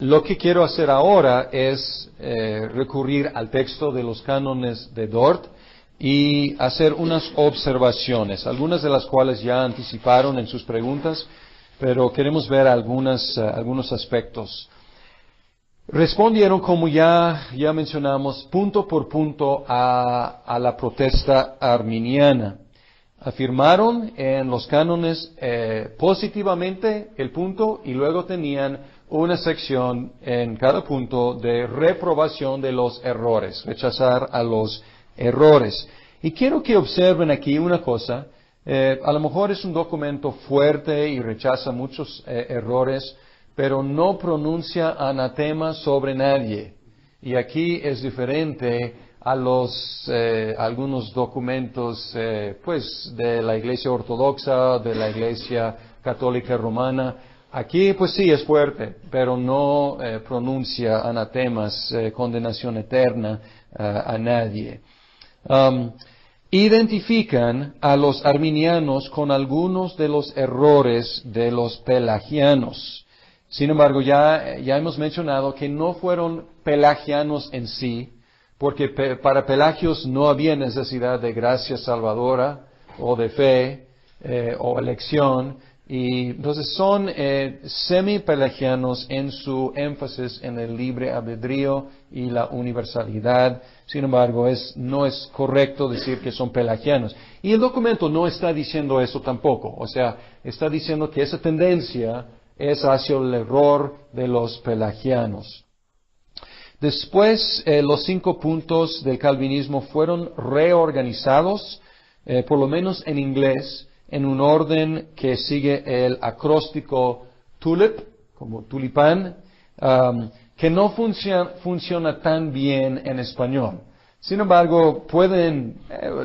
lo que quiero hacer ahora es recurrir al texto de los cánones de Dort y hacer unas observaciones, algunas de las cuales ya anticiparon en sus preguntas, pero queremos ver algunos aspectos. Respondieron, como ya mencionamos, punto por punto a la protesta arminiana. Afirmaron en los cánones positivamente el punto y luego tenían una sección en cada punto de reprobación de los errores, rechazar a los errores. Y quiero que observen aquí una cosa. A lo mejor es un documento fuerte y rechaza muchos errores, pero no pronuncia anatema sobre nadie. Y aquí es diferente a algunos documentos, pues, de la Iglesia Ortodoxa, de la Iglesia Católica Romana. Aquí, pues sí, es fuerte, pero no pronuncia anatemas, condenación eterna a nadie. Identifican a los arminianos con algunos de los errores de los pelagianos. Sin embargo, ya hemos mencionado que no fueron pelagianos en sí, porque para Pelagios no había necesidad de gracia salvadora o de fe o elección, y entonces son semi-pelagianos en su énfasis en el libre albedrío y la universalidad. Sin embargo, no es correcto decir que son pelagianos. Y el documento no está diciendo eso tampoco. O sea, está diciendo que esa tendencia es hacia el error de los pelagianos. Después, los 5 puntos del calvinismo fueron reorganizados, por lo menos en inglés, en un orden que sigue el acróstico TULIP, como tulipán, que no funciona tan bien en español. Sin embargo,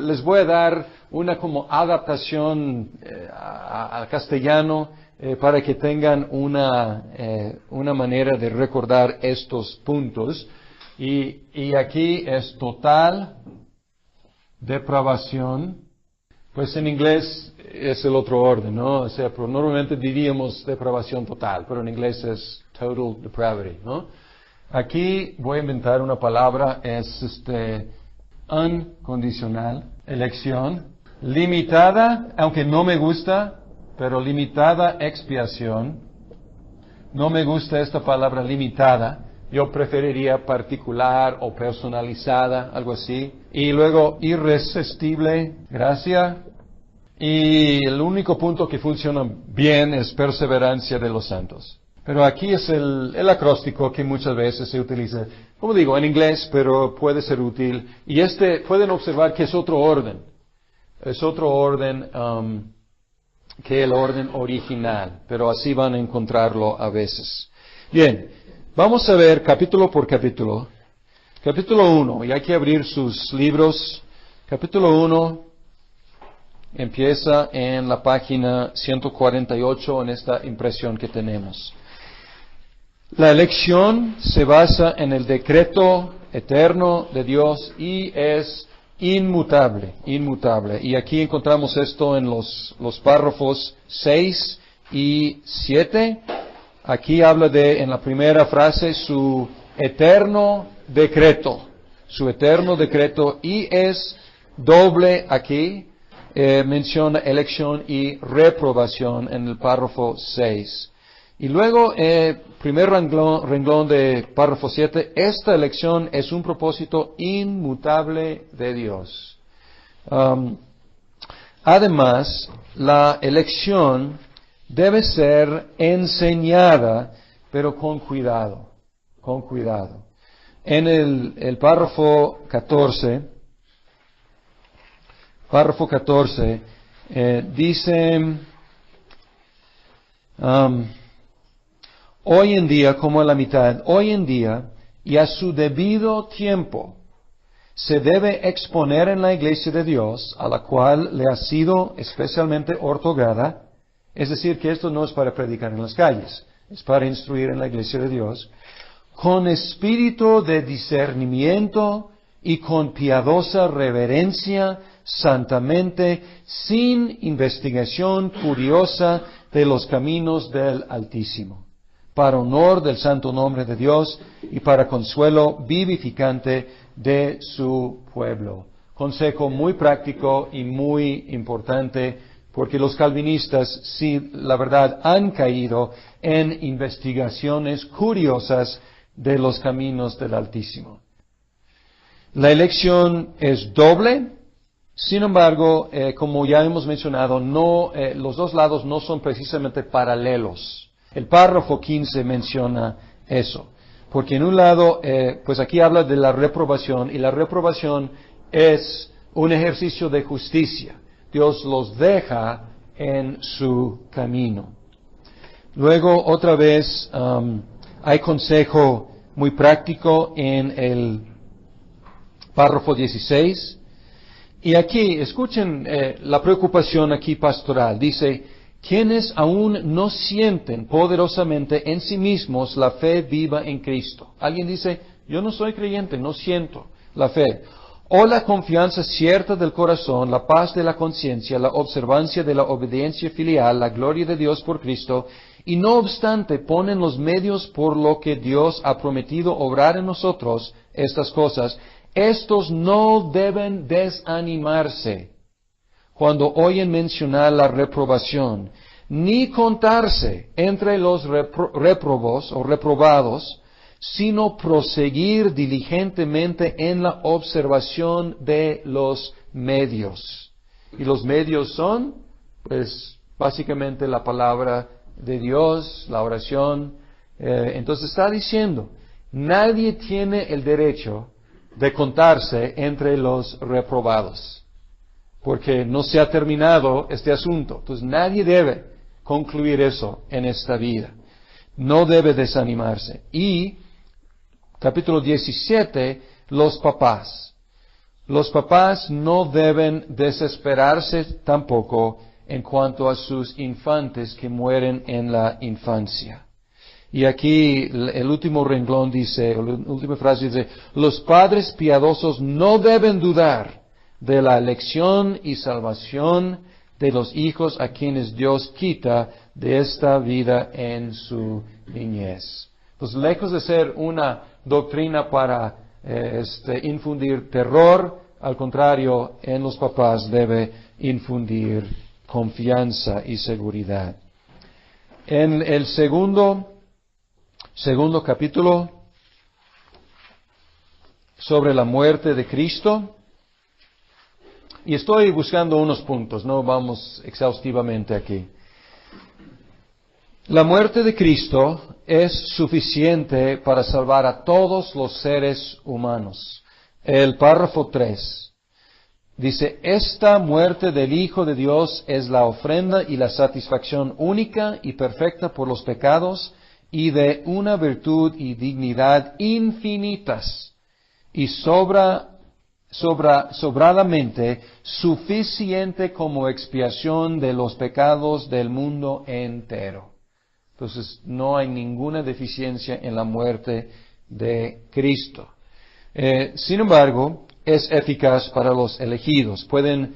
les voy a dar una como adaptación al castellano para que tengan una manera de recordar estos puntos. Y aquí es total depravación. Pues en inglés es el otro orden, ¿no? O sea, pero normalmente diríamos depravación total, pero en inglés es total depravity, ¿no? Aquí voy a inventar una palabra, es uncondicional, elección, limitada, aunque no me gusta, pero limitada expiación. No me gusta esta palabra limitada. Yo preferiría particular o personalizada, algo así. Y luego irresistible, gracia. Y el único punto que funciona bien es perseverancia de los santos. Pero aquí es el acróstico que muchas veces se utiliza, como digo, en inglés, pero puede ser útil. Y pueden observar que es otro orden. Es otro orden que el orden original, pero así van a encontrarlo a veces. Bien, vamos a ver capítulo por capítulo. Capítulo 1, y hay que abrir sus libros. Capítulo 1 empieza en la página 148 en esta impresión que tenemos. La elección se basa en el decreto eterno de Dios y es inmutable. Y aquí encontramos esto en los párrafos 6 y 7. Aquí habla en la primera frase, su eterno decreto, y es doble aquí, menciona elección y reprobación en el párrafo 6. Y luego, primer renglón de párrafo 7, esta elección es un propósito inmutable de Dios. Además, la elección debe ser enseñada, pero con cuidado. En el párrafo 14, dice, hoy en día, como a la mitad, hoy en día y a su debido tiempo, se debe exponer en la iglesia de Dios, a la cual le ha sido especialmente otorgada, es decir, que esto no es para predicar en las calles, es para instruir en la iglesia de Dios, con espíritu de discernimiento y con piadosa reverencia, santamente, sin investigación curiosa de los caminos del Altísimo. para honor del santo nombre de Dios y para consuelo vivificante de su pueblo. Consejo muy práctico y muy importante, porque los calvinistas, sí, la verdad, han caído en investigaciones curiosas de los caminos del Altísimo. La elección es doble. Sin embargo, como ya hemos mencionado, los dos lados no son precisamente paralelos. El párrafo 15 menciona eso. Porque en un lado, pues aquí habla de la reprobación, y la reprobación es un ejercicio de justicia. Dios los deja en su camino. Luego, otra vez, hay consejo muy práctico en el párrafo 16. Y aquí, escuchen la preocupación aquí pastoral. Dice, quienes aún no sienten poderosamente en sí mismos la fe viva en Cristo. Alguien dice, yo no soy creyente, no siento la fe. O la confianza cierta del corazón, la paz de la conciencia, la observancia de la obediencia filial, la gloria de Dios por Cristo, y no obstante ponen los medios por lo que Dios ha prometido obrar en nosotros estas cosas. Estos no deben desanimarse cuando oyen mencionar la reprobación, ni contarse entre los réprobos o reprobados, sino proseguir diligentemente en la observación de los medios. Y los medios son, pues, básicamente la palabra de Dios, la oración. Entonces está diciendo, nadie tiene el derecho de contarse entre los reprobados, porque no se ha terminado este asunto. Entonces nadie debe concluir eso en esta vida. No debe desanimarse. Y, capítulo 17, los papás. Los papás no deben desesperarse tampoco en cuanto a sus infantes que mueren en la infancia. Y aquí el último renglón dice, la última frase dice, los padres piadosos no deben dudar de la elección y salvación de los hijos a quienes Dios quita de esta vida en su niñez. Pues lejos de ser una doctrina para infundir terror, al contrario, en los papás debe infundir confianza y seguridad. En el segundo capítulo sobre la muerte de Cristo, y estoy buscando unos puntos, no vamos exhaustivamente aquí. La muerte de Cristo es suficiente para salvar a todos los seres humanos. El párrafo 3 dice, esta muerte del Hijo de Dios es la ofrenda y la satisfacción única y perfecta por los pecados y de una virtud y dignidad infinitas y sobradamente suficiente como expiación de los pecados del mundo entero. Entonces, no hay ninguna deficiencia en la muerte de Cristo. Sin embargo, es eficaz para los elegidos. Pueden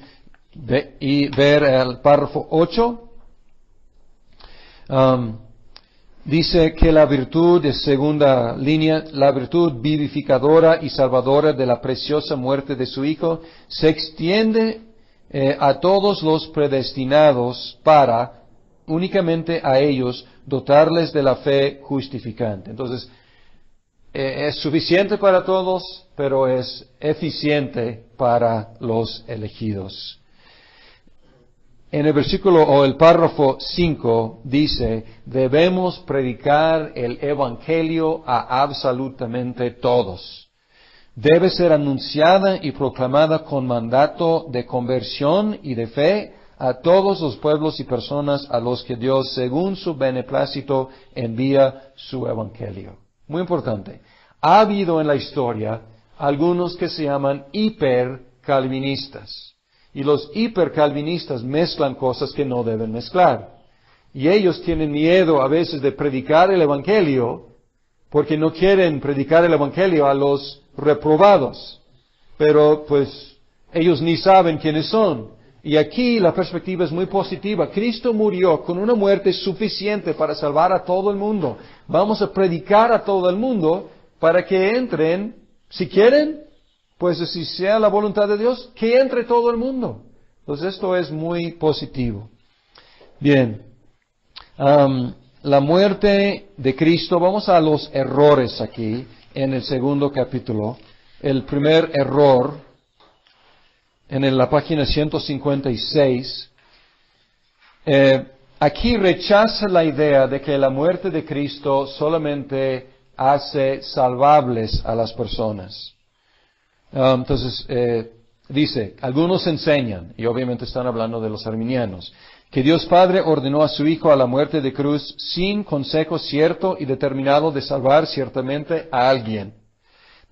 ver el párrafo 8. Dice que la virtud, de segunda línea, la virtud vivificadora y salvadora de la preciosa muerte de su Hijo, se extiende a todos los predestinados para, únicamente a ellos, dotarles de la fe justificante. Entonces, es suficiente para todos, pero es eficiente para los elegidos. En el versículo o el párrafo 5 dice, debemos predicar el Evangelio a absolutamente todos. Debe ser anunciada y proclamada con mandato de conversión y de fe a todos los pueblos y personas a los que Dios, según su beneplácito, envía su Evangelio. Muy importante. Ha habido en la historia algunos que se llaman hipercalvinistas. Y los hipercalvinistas mezclan cosas que no deben mezclar. Y ellos tienen miedo a veces de predicar el Evangelio porque no quieren predicar el Evangelio a los reprobados. Pero pues ellos ni saben quiénes son. Y aquí la perspectiva es muy positiva. Cristo murió con una muerte suficiente para salvar a todo el mundo. Vamos a predicar a todo el mundo para que entren, si quieren, pues si sea la voluntad de Dios, que entre todo el mundo. Entonces esto es muy positivo. Bien, la muerte de Cristo, vamos a los errores aquí en el segundo capítulo. El primer error en la página 156, aquí rechaza la idea de que la muerte de Cristo solamente hace salvables a las personas. Entonces, dice, algunos enseñan, y obviamente están hablando de los arminianos, que Dios Padre ordenó a su Hijo a la muerte de cruz sin consejo cierto y determinado de salvar ciertamente a alguien.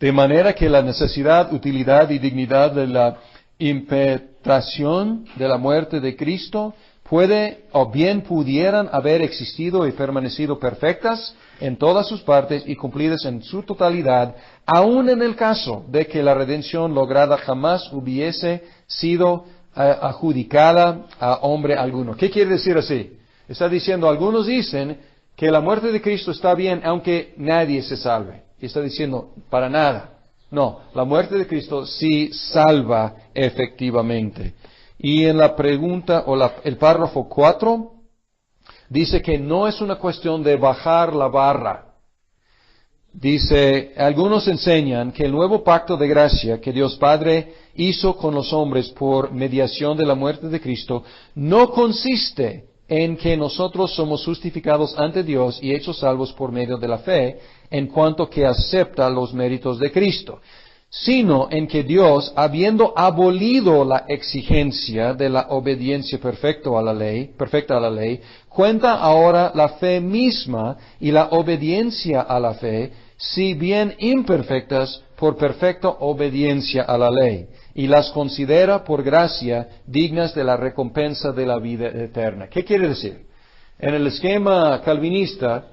De manera que la necesidad, utilidad y dignidad de la impetración de la muerte de Cristo puede o bien pudieran haber existido y permanecido perfectas en todas sus partes y cumplidas en su totalidad, aun en el caso de que la redención lograda jamás hubiese sido adjudicada a hombre alguno. ¿Qué quiere decir así? Está diciendo, algunos dicen que la muerte de Cristo está bien aunque nadie se salve. Y está diciendo, para nada. No, la muerte de Cristo sí salva efectivamente. Y en la pregunta, el párrafo 4, dice que no es una cuestión de bajar la barra. Dice, algunos enseñan que el nuevo pacto de gracia que Dios Padre hizo con los hombres por mediación de la muerte de Cristo no consiste en que nosotros somos justificados ante Dios y hechos salvos por medio de la fe, en cuanto que acepta los méritos de Cristo, sino en que Dios, habiendo abolido la exigencia de la obediencia perfecta a la ley, cuenta ahora la fe misma y la obediencia a la fe, si bien imperfectas, por perfecta obediencia a la ley, y las considera por gracia dignas de la recompensa de la vida eterna. ¿Qué quiere decir? En el esquema calvinista,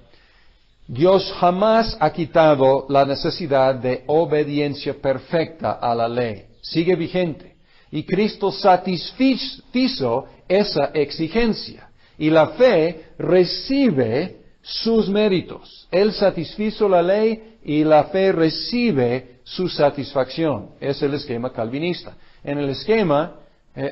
Dios jamás ha quitado la necesidad de obediencia perfecta a la ley. Sigue vigente. Y Cristo satisfizo esa exigencia. Y la fe recibe sus méritos. Él satisfizo la ley y la fe recibe su satisfacción. Es el esquema calvinista. En el esquema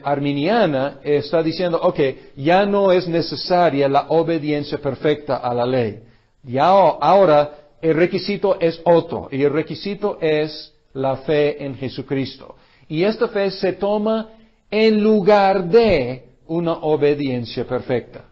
arminiana está diciendo, ya no es necesaria la obediencia perfecta a la ley. Y ahora el requisito es otro, y el requisito es la fe en Jesucristo. Y esta fe se toma en lugar de una obediencia perfecta.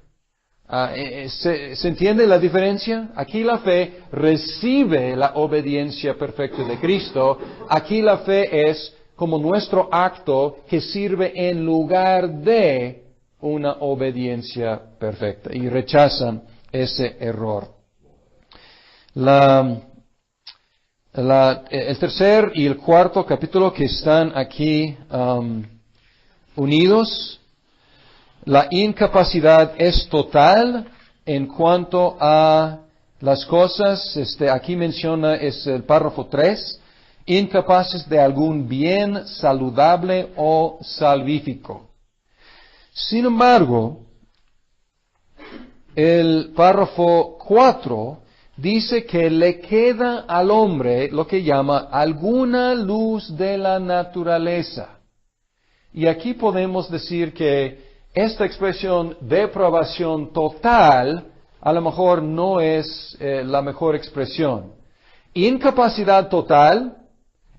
¿Se entiende la diferencia? Aquí la fe recibe la obediencia perfecta de Cristo. Aquí la fe es como nuestro acto que sirve en lugar de una obediencia perfecta. Y rechazan ese error. El tercer y el cuarto capítulo que están aquí unidos, la incapacidad es total en cuanto a las cosas, aquí menciona, es el párrafo 3, incapaces de algún bien saludable o salvífico. Sin embargo, el párrafo 4 dice que le queda al hombre lo que llama alguna luz de la naturaleza. Y aquí podemos decir que esta expresión depravación total a lo mejor no es la mejor expresión. Incapacidad total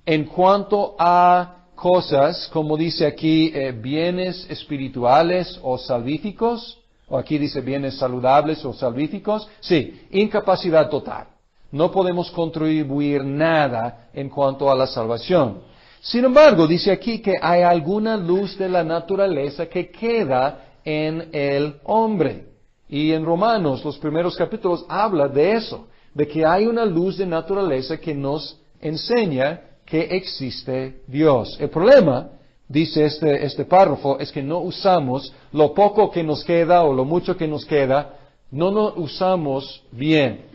en cuanto a cosas, como dice aquí, bienes espirituales o salvíficos, o aquí dice bienes saludables o salvíficos. Sí, incapacidad total. No podemos contribuir nada en cuanto a la salvación. Sin embargo, dice aquí que hay alguna luz de la naturaleza que queda en el hombre. Y en Romanos, los primeros capítulos, habla de eso, de que hay una luz de naturaleza que nos enseña que existe Dios. El problema, dice este párrafo, es que no usamos lo poco que nos queda o lo mucho que nos queda, no lo usamos bien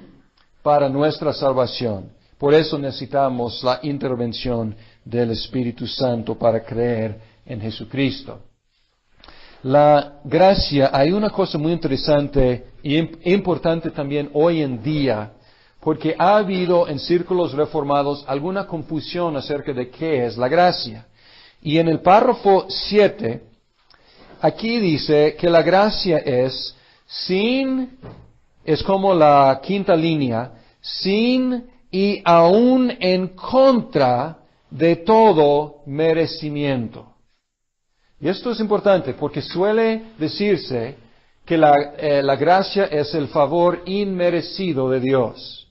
para nuestra salvación. Por eso necesitamos la intervención del Espíritu Santo para creer en Jesucristo. La gracia, hay una cosa muy interesante y importante también hoy en día, porque ha habido en círculos reformados alguna confusión acerca de qué es la gracia. Y en el párrafo 7, aquí dice que la gracia es como la quinta línea, sin y aún en contra de todo merecimiento. Y esto es importante porque suele decirse que la gracia es el favor inmerecido de Dios.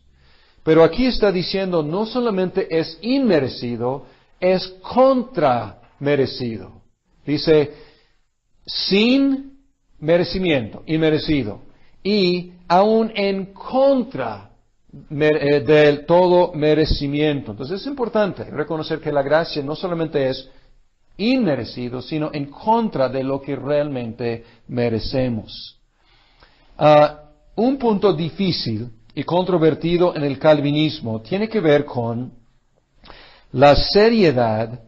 Pero aquí está diciendo no solamente es inmerecido, es contramerecido. Dice sin merecimiento, inmerecido, y aún en contra del todo merecimiento. Entonces es importante reconocer que la gracia no solamente es inmerecido, sino en contra de lo que realmente merecemos. Un punto difícil y controvertido en el calvinismo tiene que ver con la seriedad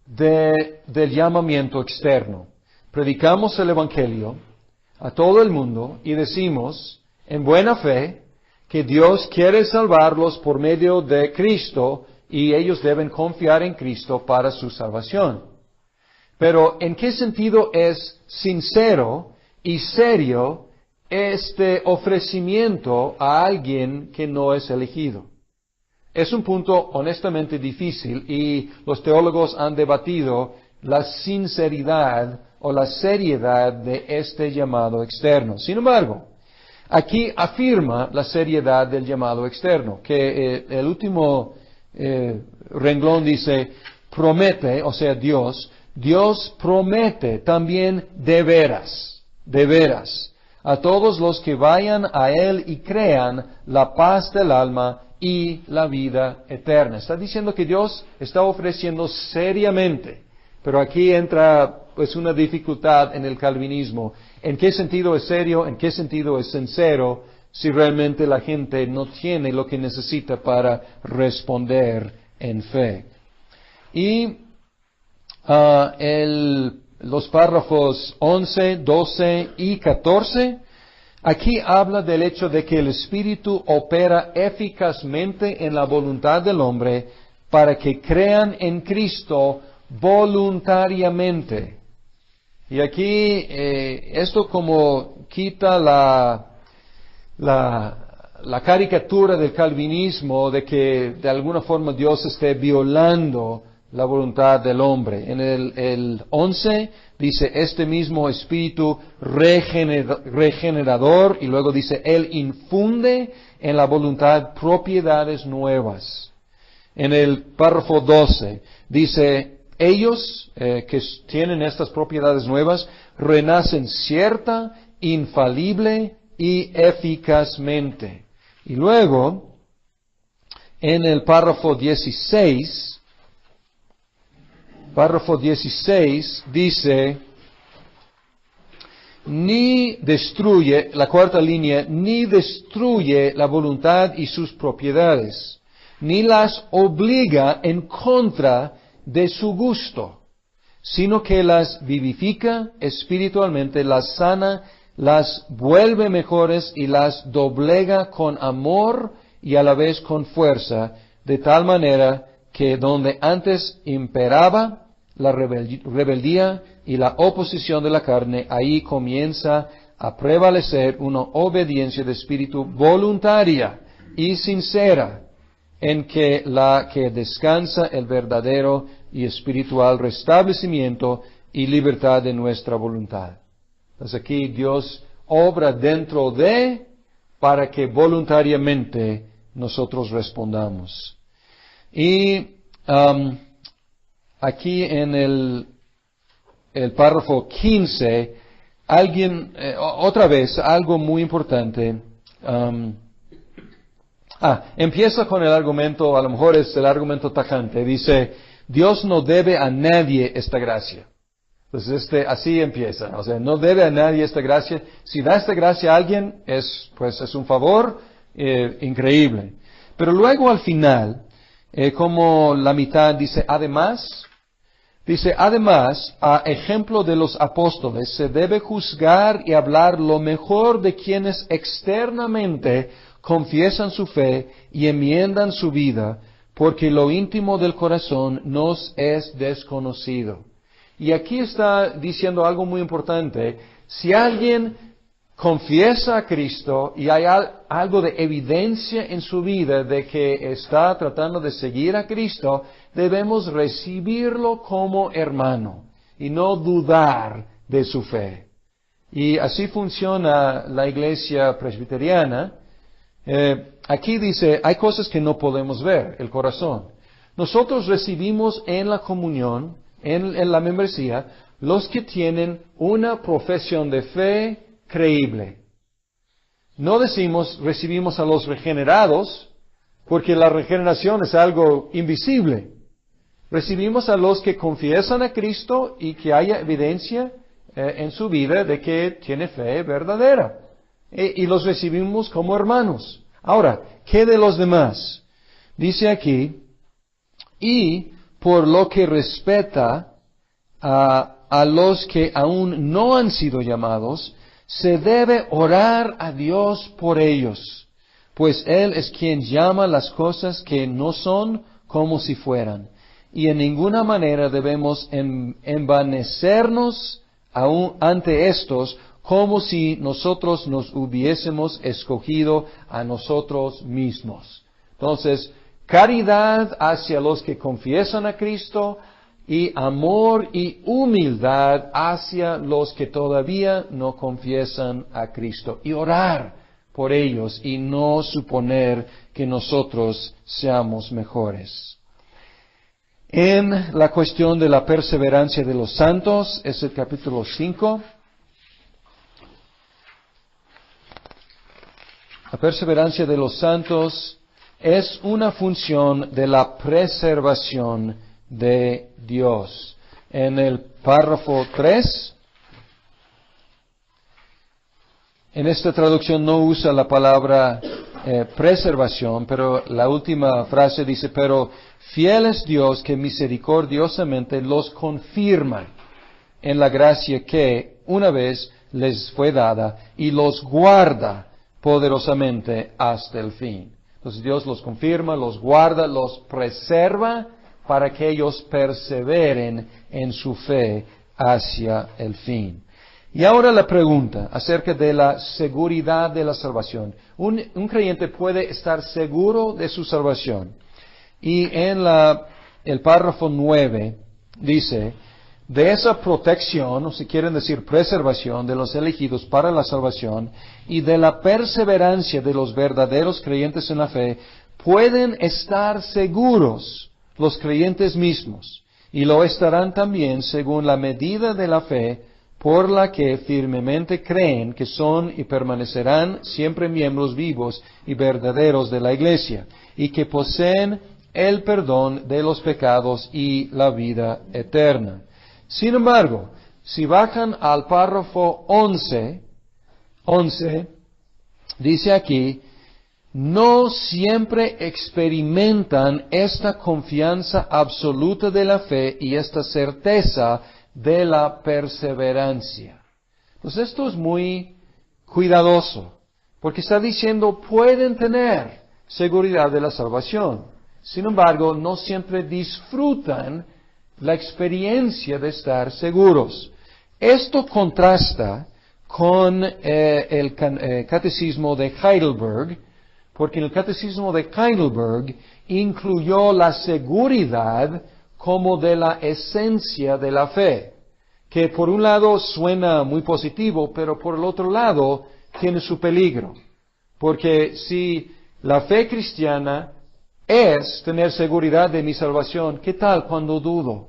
del llamamiento externo. Predicamos el Evangelio a todo el mundo y decimos en buena fe que Dios quiere salvarlos por medio de Cristo y ellos deben confiar en Cristo para su salvación. Pero ¿en qué sentido es sincero y serio este ofrecimiento a alguien que no es elegido? Es un punto honestamente difícil y los teólogos han debatido la sinceridad o la seriedad de este llamado externo. Sin embargo, aquí afirma la seriedad del llamado externo, que el último renglón dice, promete, o sea, Dios promete también de veras, a todos los que vayan a Él y crean la paz del alma y la vida eterna. Está diciendo que Dios está ofreciendo seriamente, pero aquí entra pues una dificultad en el calvinismo. ¿En qué sentido es serio? ¿En qué sentido es sincero? Si realmente la gente no tiene lo que necesita para responder en fe. Y los párrafos 11, 12 y 14, aquí habla del hecho de que el Espíritu opera eficazmente en la voluntad del hombre para que crean en Cristo voluntariamente. Y aquí esto como quita la caricatura del calvinismo de que de alguna forma Dios esté violando la voluntad del hombre. En el 11 dice este mismo espíritu regenerador y luego dice Él infunde en la voluntad propiedades nuevas. En el párrafo 12 dice ellos que tienen estas propiedades nuevas renacen cierta, infalible y eficazmente. Y luego en el párrafo 16 dice, ni destruye, la cuarta línea, ni destruye la voluntad y sus propiedades, ni las obliga en contra de su gusto, sino que las vivifica espiritualmente, las sana, las vuelve mejores y las doblega con amor y a la vez con fuerza, de tal manera que donde antes imperaba la rebeldía y la oposición de la carne, ahí comienza a prevalecer una obediencia de espíritu voluntaria y sincera, en que la que descansa el verdadero y espiritual restablecimiento y libertad de nuestra voluntad. Entonces aquí Dios obra dentro de, para que voluntariamente nosotros respondamos. Y aquí en el párrafo 15, otra vez, algo muy importante. Empieza con el argumento, a lo mejor es el argumento tajante. Dice, Dios no debe a nadie esta gracia. Entonces así empieza. O sea, no debe a nadie esta gracia. Si da esta gracia a alguien, es un favor increíble. Pero luego al final, como la mitad dice, además, Dice, además, a ejemplo de los apóstoles, se debe juzgar y hablar lo mejor de quienes externamente confiesan su fe y enmiendan su vida, porque lo íntimo del corazón nos es desconocido. Y aquí está diciendo algo muy importante. Si alguien confiesa a Cristo y hay algo de evidencia en su vida de que está tratando de seguir a Cristo, debemos recibirlo como hermano y no dudar de su fe. Y así funciona la iglesia presbiteriana. Aquí dice, hay cosas que no podemos ver, el corazón. Nosotros recibimos en la comunión, en la membresía, los que tienen una profesión de fe creíble. No decimos recibimos a los regenerados, porque la regeneración es algo invisible. Recibimos a los que confiesan a Cristo y que haya evidencia en su vida de que tiene fe verdadera. Y los recibimos como hermanos. Ahora, ¿qué de los demás? Dice aquí, y por lo que respeta a los que aún no han sido llamados, se debe orar a Dios por ellos, pues Él es quien llama las cosas que no son como si fueran. Y en ninguna manera debemos envanecernos ante estos como si nosotros nos hubiésemos escogido a nosotros mismos. Entonces, caridad hacia los que confiesan a Cristo, y amor y humildad hacia los que todavía no confiesan a Cristo. Y orar por ellos y no suponer que nosotros seamos mejores. En la cuestión de la perseverancia de los santos, es el capítulo 5. La perseverancia de los santos es una función de la preservación de Dios. En el párrafo 3, en esta traducción no usa la palabra preservación, pero la última frase dice, pero fiel es Dios que misericordiosamente los confirma en la gracia que una vez les fue dada y los guarda poderosamente hasta el fin. Entonces Dios los confirma, los guarda, los preserva para que ellos perseveren en su fe hacia el fin. Y ahora la pregunta acerca de la seguridad de la salvación. Un creyente puede estar seguro de su salvación. Y en el párrafo 9 dice, de esa protección, o si quieren decir preservación de los elegidos para la salvación, y de la perseverancia de los verdaderos creyentes en la fe, pueden estar seguros los creyentes mismos, y lo estarán también según la medida de la fe por la que firmemente creen que son y permanecerán siempre miembros vivos y verdaderos de la Iglesia, y que poseen el perdón de los pecados y la vida eterna. Sin embargo, si bajan al párrafo 11, dice aquí, no siempre experimentan esta confianza absoluta de la fe y esta certeza de la perseverancia. Entonces esto es muy cuidadoso, porque está diciendo pueden tener seguridad de la salvación. Sin embargo, no siempre disfrutan la experiencia de estar seguros. Esto contrasta con el catecismo de Heidelberg, porque en el catecismo de Heidelberg incluyó la seguridad como de la esencia de la fe, que por un lado suena muy positivo, pero por el otro lado tiene su peligro. Porque si la fe cristiana es tener seguridad de mi salvación, ¿qué tal cuando dudo?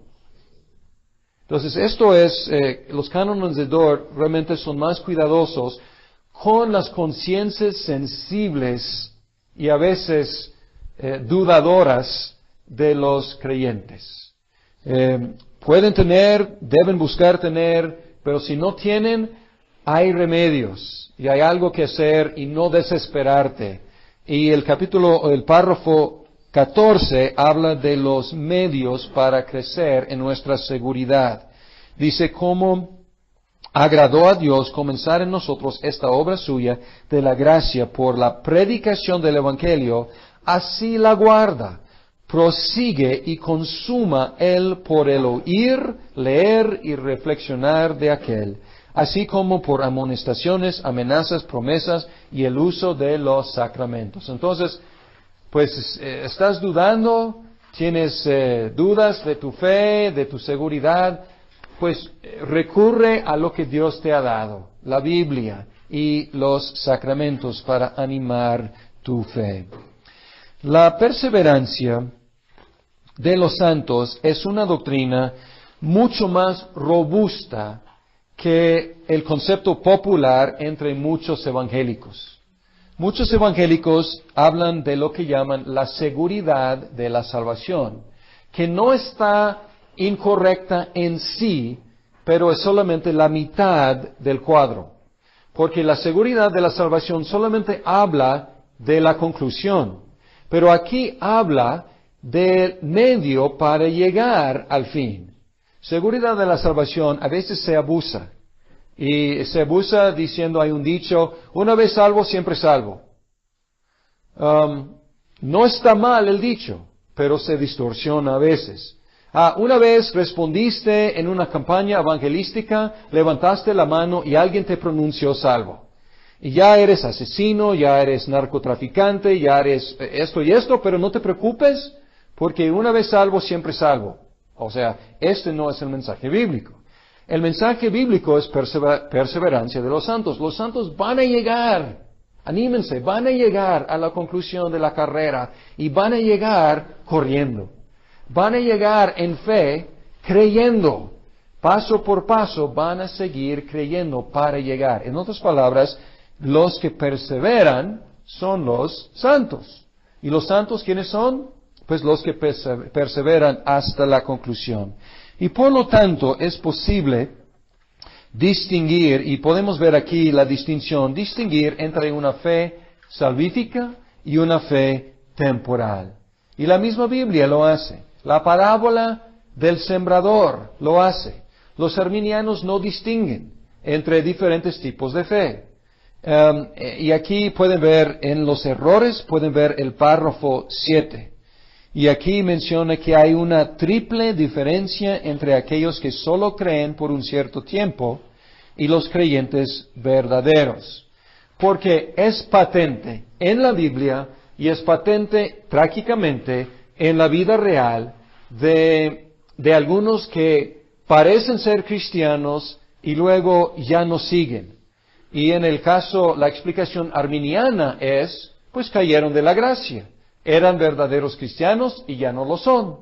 Entonces esto es, los cánones de Dort realmente son más cuidadosos con las conciencias sensibles y a veces dudadoras de los creyentes. Pueden tener, deben buscar tener, pero si no tienen, hay remedios y hay algo que hacer y no desesperarte. Y el párrafo 14 habla de los medios para crecer en nuestra seguridad. Dice, cómo agradó a Dios comenzar en nosotros esta obra suya de la gracia por la predicación del Evangelio, así la guarda, prosigue y consuma él por el oír, leer y reflexionar de aquel, así como por amonestaciones, amenazas, promesas y el uso de los sacramentos. Entonces, pues, ¿estás dudando? ¿Tienes dudas de tu fe, de tu seguridad? Pues recurre a lo que Dios te ha dado, la Biblia y los sacramentos para animar tu fe. La perseverancia de los santos es una doctrina mucho más robusta que el concepto popular entre muchos evangélicos. Muchos evangélicos hablan de lo que llaman la seguridad de la salvación, que no está incorrecta en sí, pero es solamente la mitad del cuadro. Porque la seguridad de la salvación solamente habla de la conclusión, pero aquí habla del medio para llegar al fin. Seguridad de la salvación a veces se abusa. Y se abusa diciendo, hay un dicho, una vez salvo, siempre salvo. No está mal el dicho, pero se distorsiona a veces. Una vez respondiste en una campaña evangelística, levantaste la mano y alguien te pronunció salvo. Y ya eres asesino, ya eres narcotraficante, ya eres esto y esto, pero no te preocupes, porque una vez salvo, siempre salvo. O sea, este no es el mensaje bíblico. El mensaje bíblico es perseverancia de los santos. Los santos van a llegar, anímense, van a llegar a la conclusión de la carrera y van a llegar corriendo. Van a llegar en fe, creyendo. Paso por paso van a seguir creyendo para llegar. En otras palabras, los que perseveran son los santos. ¿Y los santos quiénes son? Pues los que perseveran hasta la conclusión. Y por lo tanto es posible distinguir, y podemos ver aquí la distinción, distinguir entre una fe salvífica y una fe temporal. Y la misma Biblia lo hace. La parábola del sembrador lo hace. Los arminianos no distinguen entre diferentes tipos de fe. Y aquí pueden ver en los errores, pueden ver el párrafo 7. Y aquí menciona que hay una triple diferencia entre aquellos que solo creen por un cierto tiempo y los creyentes verdaderos. Porque es patente en la Biblia y es patente trágicamente en la vida real de algunos que parecen ser cristianos y luego ya no siguen. Y en el caso, la explicación arminiana es, pues cayeron de la gracia. Eran verdaderos cristianos y ya no lo son.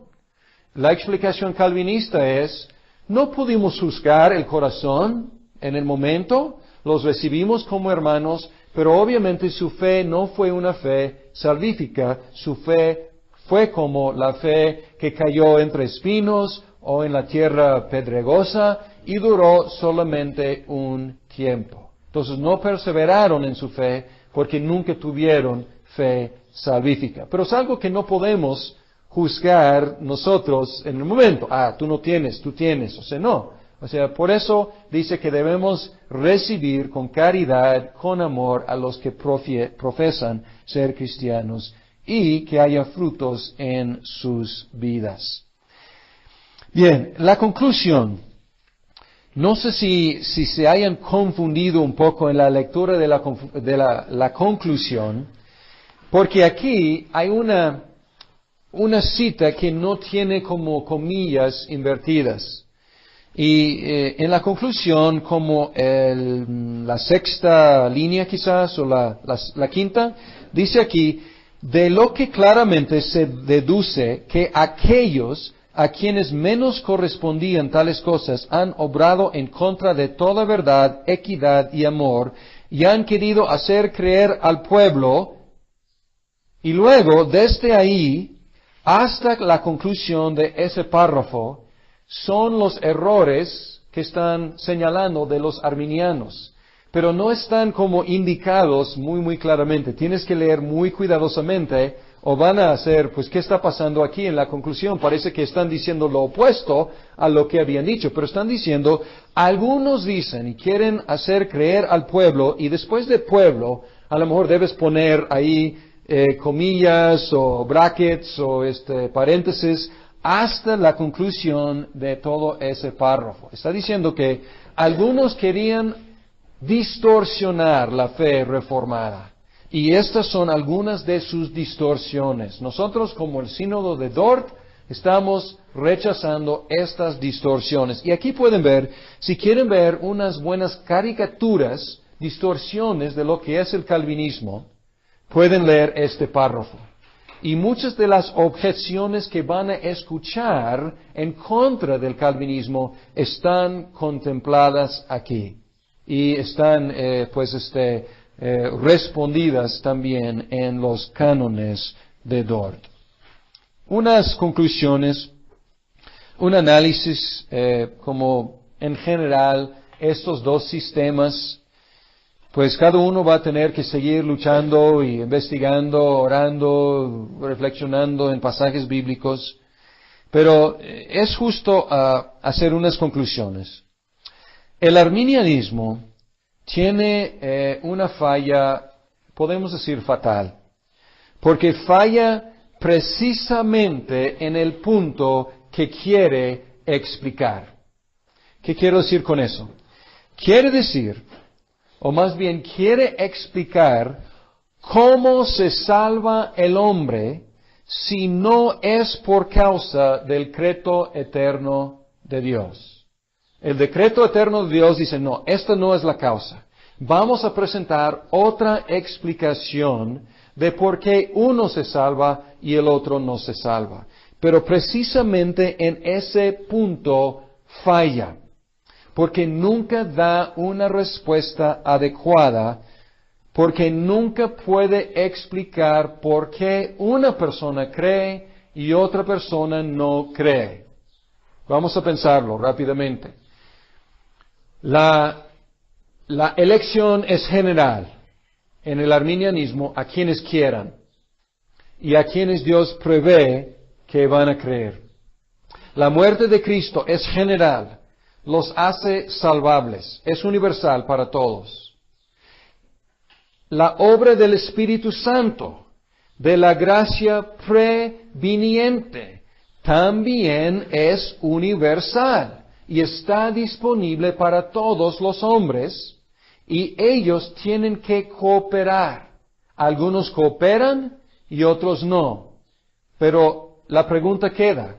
La explicación calvinista es, no pudimos juzgar el corazón en el momento, los recibimos como hermanos, pero obviamente su fe no fue una fe salvífica, su fe fue como la fe que cayó entre espinos o en la tierra pedregosa y duró solamente un tiempo. Entonces no perseveraron en su fe porque nunca tuvieron fe salvífica. Pero es algo que no podemos juzgar nosotros en el momento. Tú no tienes, tú tienes. O sea, no. O sea, por eso dice que debemos recibir con caridad, con amor a los que profesan ser cristianos y que haya frutos en sus vidas. Bien, la conclusión. No sé si se hayan confundido un poco en la lectura de la conclusión, porque aquí hay una cita que no tiene como comillas invertidas. Y en la conclusión, como la sexta línea quizás, o la quinta, dice aquí, de lo que claramente se deduce que aquellos a quienes menos correspondían tales cosas han obrado en contra de toda verdad, equidad y amor, y han querido hacer creer al pueblo. Y luego, desde ahí hasta la conclusión de ese párrafo, son los errores que están señalando de los arminianos. Pero no están como indicados muy claramente. Tienes que leer muy cuidadosamente o van a hacer, pues, ¿qué está pasando aquí en la conclusión? Parece que están diciendo lo opuesto a lo que habían dicho, pero están diciendo, algunos dicen y quieren hacer creer al pueblo, y después de pueblo, a lo mejor debes poner ahí comillas o brackets o paréntesis, hasta la conclusión de todo ese párrafo. Está diciendo que algunos querían distorsionar la fe reformada. Y estas son algunas de sus distorsiones. Nosotros, como el sínodo de Dort, estamos rechazando estas distorsiones. Y aquí pueden ver, si quieren ver unas buenas caricaturas, distorsiones de lo que es el calvinismo, pueden leer este párrafo. Y muchas de las objeciones que van a escuchar en contra del calvinismo están contempladas aquí. Y están, respondidas también en los cánones de Dort. Unas conclusiones, un análisis, como en general estos dos sistemas, pues cada uno va a tener que seguir luchando y investigando, orando, reflexionando en pasajes bíblicos, pero es justo hacer unas conclusiones. El arminianismo tiene una falla, podemos decir fatal, porque falla precisamente en el punto que quiere explicar. ¿Qué quiero decir con eso? Quiere decir, o más bien quiere explicar cómo se salva el hombre si no es por causa del decreto eterno de Dios. El decreto eterno de Dios dice, no, esta no es la causa. Vamos a presentar otra explicación de por qué uno se salva y el otro no se salva. Pero precisamente en ese punto falla, porque nunca da una respuesta adecuada, porque nunca puede explicar por qué una persona cree y otra persona no cree. Vamos a pensarlo rápidamente. La elección es general en el arminianismo a quienes quieran y a quienes Dios prevé que van a creer. La muerte de Cristo es general, los hace salvables, es universal para todos. La obra del Espíritu Santo, de la gracia previniente, también es universal y está disponible para todos los hombres, y ellos tienen que cooperar. Algunos cooperan y otros no. Pero la pregunta queda,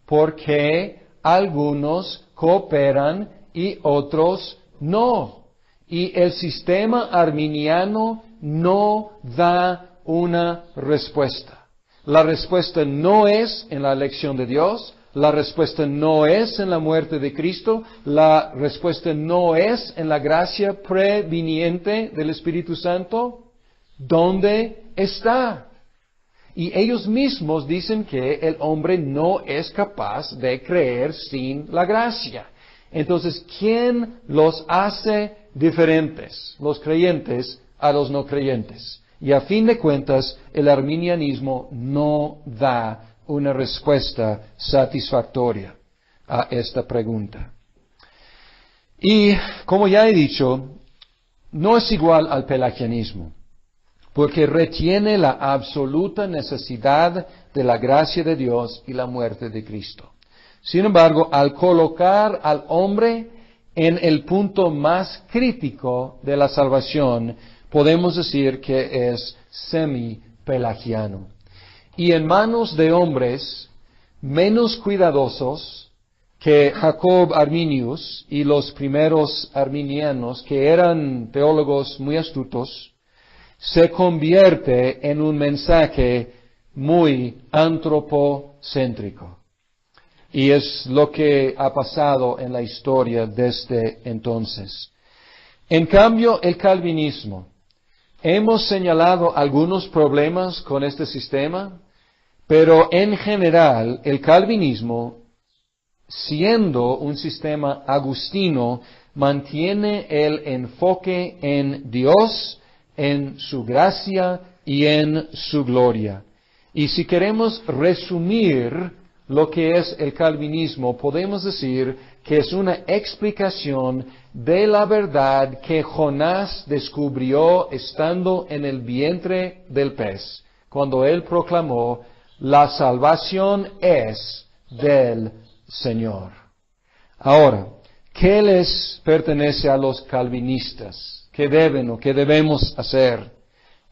¿por qué algunos cooperan y otros no? Y el sistema arminiano no da una respuesta. La respuesta no es en la elección de Dios, la respuesta no es en la muerte de Cristo, la respuesta no es en la gracia previniente del Espíritu Santo. ¿Dónde está? Y ellos mismos dicen que el hombre no es capaz de creer sin la gracia. Entonces, ¿quién los hace diferentes, los creyentes a los no creyentes? Y a fin de cuentas, el arminianismo no da una respuesta satisfactoria a esta pregunta. Y, como ya he dicho, no es igual al pelagianismo, porque retiene la absoluta necesidad de la gracia de Dios y la muerte de Cristo. Sin embargo, al colocar al hombre en el punto más crítico de la salvación, podemos decir que es semi-pelagiano. Y en manos de hombres menos cuidadosos que Jacob Arminius y los primeros arminianos, que eran teólogos muy astutos, se convierte en un mensaje muy antropocéntrico. Y es lo que ha pasado en la historia desde entonces. En cambio, el calvinismo. Hemos señalado algunos problemas con este sistema, pero en general el calvinismo, siendo un sistema agustino, mantiene el enfoque en Dios, en su gracia y en su gloria. Y si queremos resumir lo que es el calvinismo, podemos decir que es una explicación de la verdad que Jonás descubrió estando en el vientre del pez, cuando él proclamó, la salvación es del Señor. Ahora, ¿qué les pertenece a los calvinistas? ¿Qué deben o qué debemos hacer?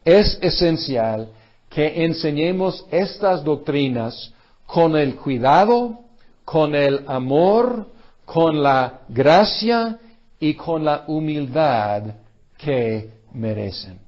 Es esencial que enseñemos estas doctrinas con el cuidado, con el amor, con la gracia y con la humildad que merecen.